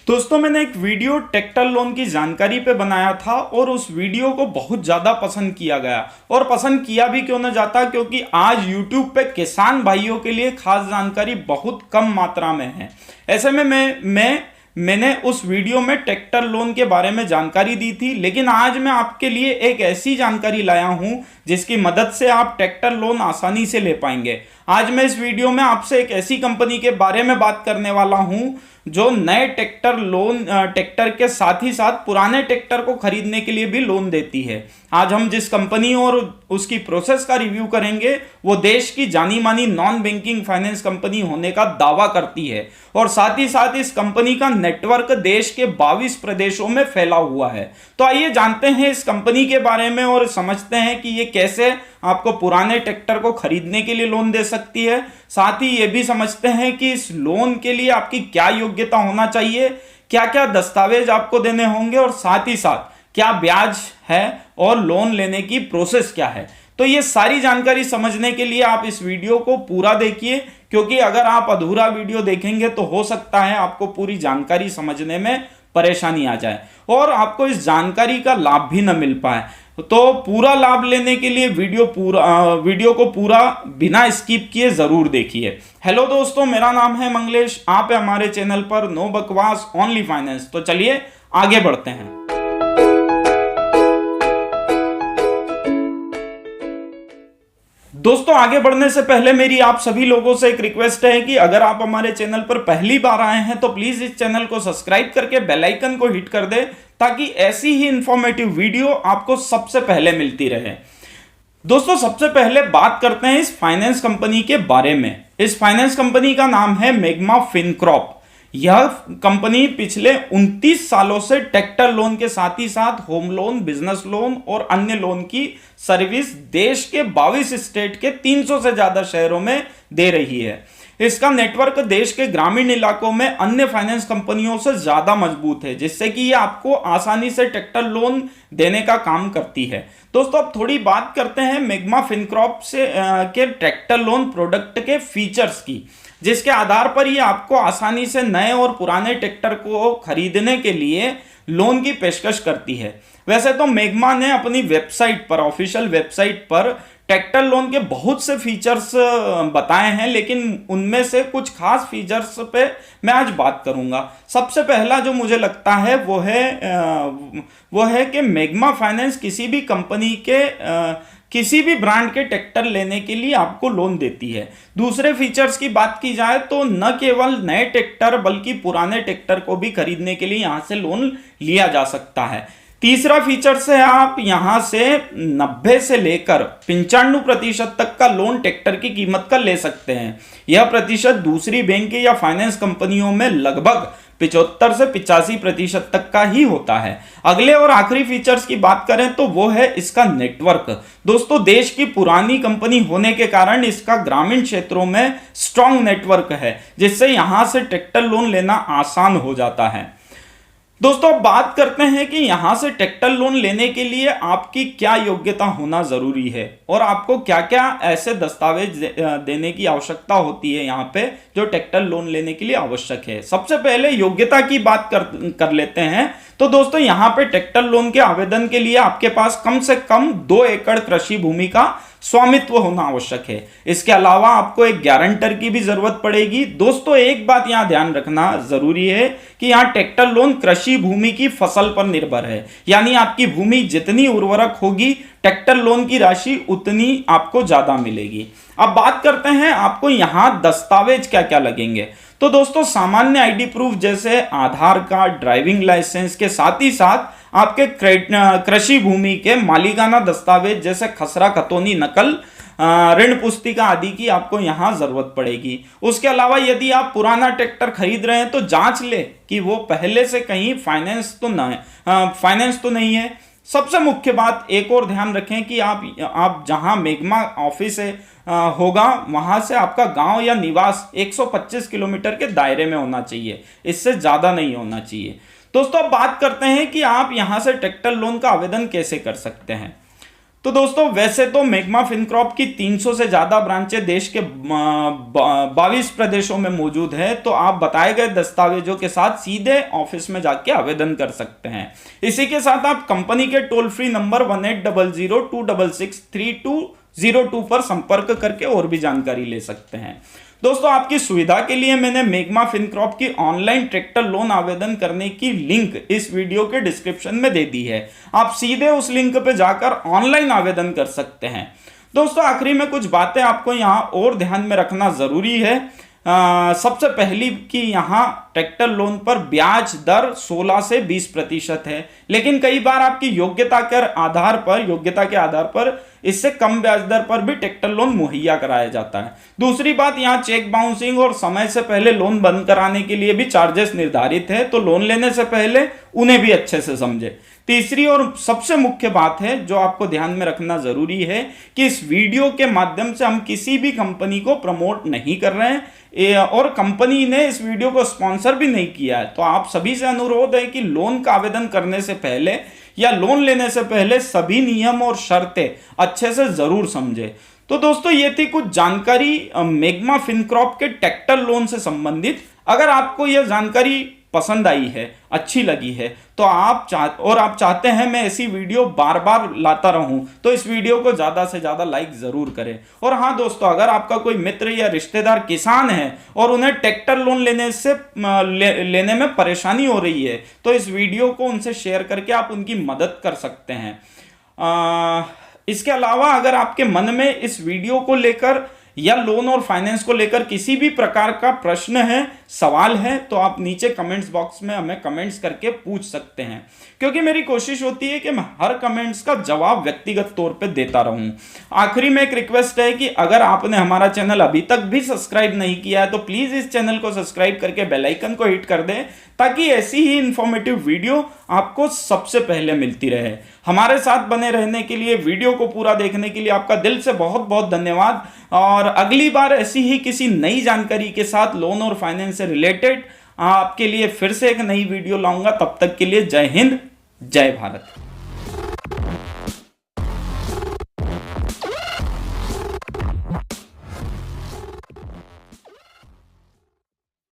दोस्तों मैंने एक वीडियो ट्रैक्टर लोन की जानकारी पे बनाया था और उस वीडियो को बहुत ज़्यादा पसंद किया गया। और पसंद किया भी क्यों ना जाता, क्योंकि आज YouTube पे किसान भाइयों के लिए खास जानकारी बहुत कम मात्रा में है। ऐसे में मैंने उस वीडियो में ट्रैक्टर लोन के बारे में जानकारी दी थी, लेकिन आज मैं आपके लिए एक ऐसी जानकारी लाया हूं जिसकी मदद से आप ट्रैक्टर लोन आसानी से ले पाएंगे। आज मैं इस वीडियो में आपसे एक ऐसी कंपनी के बारे में बात करने वाला हूं जो नए ट्रैक्टर के साथ ही साथ पुराने ट्रैक्टर को खरीदने के लिए भी लोन देती है। आज हम जिस कंपनी और उसकी प्रोसेस का रिव्यू करेंगे वो देश की जानी मानी नॉन बैंकिंग फाइनेंस कंपनी होने का दावा करती है और साथ ही साथ इस कंपनी का नेटवर्क देश के 22 प्रदेशों में फैला हुआ है। तो आइए जानते हैं इस कंपनी के बारे में और समझते हैं कि ये कैसे आपको पुराने ट्रैक्टर को खरीदने के लिए लोन दे सकती है। साथ ही ये भी समझते हैं कि इस लोन के लिए आपकी क्या योग्यता होना चाहिए, क्या क्या दस्तावेज आपको देने होंगे और साथ ही साथ क्या ब्याज है और लोन लेने की प्रोसेस क्या है। तो ये सारी जानकारी समझने के लिए आप इस वीडियो को पूरा देखिए, क्योंकि अगर आप अधूरा वीडियो देखेंगे तो हो सकता है आपको पूरी जानकारी समझने में परेशानी आ जाए और आपको इस जानकारी का लाभ भी न मिल पाए। तो पूरा लाभ लेने के लिए वीडियो को पूरा बिना स्किप किए जरूर देखिए। हेलो दोस्तों, मेरा नाम है मंगलेश, आप है हमारे चैनल पर नो बकवास ओनली फाइनेंस। तो चलिए आगे बढ़ते हैं। दोस्तों आगे बढ़ने से पहले मेरी आप सभी लोगों से एक रिक्वेस्ट है कि अगर आप हमारे चैनल पर पहली बार आए हैं तो प्लीज इस चैनल को सब्सक्राइब करके बेल आइकन को हिट कर दे, ताकि ऐसी ही इंफॉर्मेटिव वीडियो आपको सबसे पहले मिलती रहे। दोस्तों सबसे पहले बात करते हैं इस फाइनेंस कंपनी के बारे में। इस फाइनेंस कंपनी का नाम है मैग्मा फिनकॉर्प। यह कंपनी पिछले 29 सालों से ट्रैक्टर लोन के साथ ही साथ होम लोन, बिजनेस लोन और अन्य लोन की सर्विस देश के 22 स्टेट के 300 से ज्यादा शहरों में दे रही है। इसका नेटवर्क देश के ग्रामीण इलाकों में अन्य फाइनेंस कंपनियों से ज्यादा मजबूत है, जिससे कि ये आपको आसानी से ट्रैक्टर लोन देने का काम करती है। दोस्तों अब थोड़ी बात करते हैं मैग्मा फिनकॉर्प के ट्रैक्टर लोन प्रोडक्ट के फीचर्स की, जिसके आधार पर ये आपको आसानी से नए और पुराने ट्रैक्टर को खरीदने के लिए लोन की पेशकश करती है। वैसे तो मैग्मा ने अपनी वेबसाइट पर, ऑफिशियल वेबसाइट पर ट्रैक्टर लोन के बहुत से फीचर्स बताए हैं, लेकिन उनमें से कुछ खास फीचर्स पे मैं आज बात करूंगा। सबसे पहला जो मुझे लगता है वो है कि मैग्मा फाइनेंस किसी भी कंपनी के किसी भी ब्रांड के ट्रैक्टर लेने के लिए आपको लोन देती है। दूसरे फीचर्स की बात की जाए तो न केवल नए ट्रैक्टर बल्कि पुराने ट्रैक्टर को भी खरीदने के लिए यहां से लोन लिया जा सकता है। तीसरा फीचर से आप यहां से 90 से लेकर 95% तक का लोन ट्रैक्टर की कीमत का ले सकते हैं। यह प्रतिशत दूसरी बैंक या फाइनेंस कंपनियों में लगभग 75 से 85% तक का ही होता है। अगले और आखिरी फीचर्स की बात करें तो वो है इसका नेटवर्क। दोस्तों देश की पुरानी कंपनी होने के कारण इसका ग्रामीण क्षेत्रों में स्ट्रांग नेटवर्क है, जिससे यहां से ट्रैक्टर लोन लेना आसान हो जाता है। दोस्तों अब बात करते हैं कि यहां से ट्रैक्टर लोन लेने के लिए आपकी क्या योग्यता होना जरूरी है और आपको क्या क्या ऐसे दस्तावेज देने की आवश्यकता होती है यहाँ पे जो ट्रैक्टर लोन लेने के लिए आवश्यक है। सबसे पहले योग्यता की बात कर लेते हैं। तो दोस्तों यहाँ पे ट्रैक्टर लोन के आवेदन के लिए आपके पास कम से कम 2 एकड़ कृषि भूमि का स्वामित्व होना आवश्यक है। इसके अलावा आपको एक गारंटर की भी जरूरत पड़ेगी। दोस्तों एक बात यहाँ ध्यान रखना जरूरी है कि यहाँ ट्रैक्टर लोन कृषि भूमि की फसल पर निर्भर है, यानी आपकी भूमि जितनी उर्वरक होगी ट्रैक्टर लोन की राशि उतनी आपको ज्यादा मिलेगी। अब बात करते हैं आपको यहाँ दस्तावेज क्या क्या लगेंगे। तो दोस्तों सामान्य आईडी प्रूफ जैसे आधार कार्ड, ड्राइविंग लाइसेंस के साथ ही साथ आपके कृषि भूमि के मालिकाना दस्तावेज जैसे खसरा खतौनी नकल, ऋण पुस्तिका आदि की आपको यहां जरूरत पड़ेगी। उसके अलावा यदि आप पुराना ट्रैक्टर खरीद रहे हैं तो जांच ले कि वो पहले से कहीं फाइनेंस तो नहीं है। सबसे मुख्य बात एक और ध्यान रखें कि आप जहां मैग्मा ऑफिस होगा वहां से आपका गांव या निवास 125 किलोमीटर के दायरे में होना चाहिए, इससे ज्यादा नहीं होना चाहिए। दोस्तों अब बात करते हैं कि आप यहां से ट्रैक्टर लोन का आवेदन कैसे कर सकते हैं। तो दोस्तों वैसे तो मैग्मा फिनकॉर्प की 300 से ज्यादा ब्रांचें देश के 22 प्रदेशों में मौजूद है, तो आप बताए गए दस्तावेजों के साथ सीधे ऑफिस में जाके आवेदन कर सकते हैं। इसी के साथ आप कंपनी के टोल फ्री नंबर 1800-266-3202 पर संपर्क करके और भी जानकारी ले सकते हैं। दोस्तों आपकी सुविधा के लिए मैंने मैग्मा फिनकॉर्प की ऑनलाइन ट्रैक्टर लोन आवेदन करने की लिंक इस वीडियो के डिस्क्रिप्शन में दे दी है। आप सीधे उस लिंक पे जाकर ऑनलाइन आवेदन कर सकते हैं। दोस्तों आखिरी में कुछ बातें आपको यहाँ और ध्यान में रखना जरूरी है। सबसे पहली कि यहाँ ट्रैक्टर लोन पर ब्याज दर 16 से 20% है, लेकिन कई बार आपकी योग्यता के आधार पर इससे कम ब्याज दर पर भी ट्रैक्टर लोन मुहैया कराया जाता है। दूसरी बात, यहाँ चेक बाउंसिंग और समय से पहले लोन बंद कराने के लिए भी चार्जेस निर्धारित है, तो लोन लेने से पहले उन्हें भी अच्छे से समझे। तीसरी और सबसे मुख्य बात है जो आपको ध्यान में रखना जरूरी है कि इस वीडियो के माध्यम से हम किसी भी कंपनी को प्रमोट नहीं कर रहे हैं और कंपनी ने इस वीडियो को स्पॉन्सर भी नहीं किया है। तो आप सभी से अनुरोध है कि लोन का आवेदन करने से पहले या लोन लेने से पहले सभी नियम और शर्तें अच्छे से जरूर समझे। तो दोस्तों ये थी कुछ जानकारी मैग्मा फिनकॉर्प के ट्रैक्टर लोन से संबंधित। अगर आपको यह जानकारी पसंद आई है, अच्छी लगी है, तो आप चाहते हैं मैं ऐसी वीडियो बार बार लाता रहूं, तो इस वीडियो को ज्यादा से ज्यादा लाइक जरूर करें। और हाँ दोस्तों, अगर आपका कोई मित्र या रिश्तेदार किसान है और उन्हें ट्रैक्टर लोन लेने में परेशानी हो रही है, तो इस वीडियो को उनसे शेयर करके आप उनकी मदद कर सकते हैं। इसके अलावा अगर आपके मन में इस वीडियो को लेकर या लोन और फाइनेंस को लेकर किसी भी प्रकार का प्रश्न है, सवाल है, तो आप नीचे कमेंट्स बॉक्स में हमें कमेंट्स करके पूछ सकते हैं, क्योंकि मेरी कोशिश होती है कि मैं हर कमेंट्स का जवाब व्यक्तिगत तौर पे देता रहूं। आखिरी में एक रिक्वेस्ट है कि अगर आपने हमारा चैनल अभी तक भी सब्सक्राइब नहीं किया है तो प्लीज इस चैनल को सब्सक्राइब करके बेल आइकन को हिट कर दें, ताकि ऐसी ही इंफॉर्मेटिव वीडियो आपको सबसे पहले मिलती रहे। हमारे साथ बने रहने के लिए, वीडियो को पूरा देखने के लिए आपका दिल से बहुत बहुत धन्यवाद। और अगली बार ऐसी ही किसी नई जानकारी के साथ लोन और फाइनेंस से रिलेटेड आपके लिए फिर से एक नई वीडियो लाऊंगा। तब तक के लिए जय हिंद, जय भारत।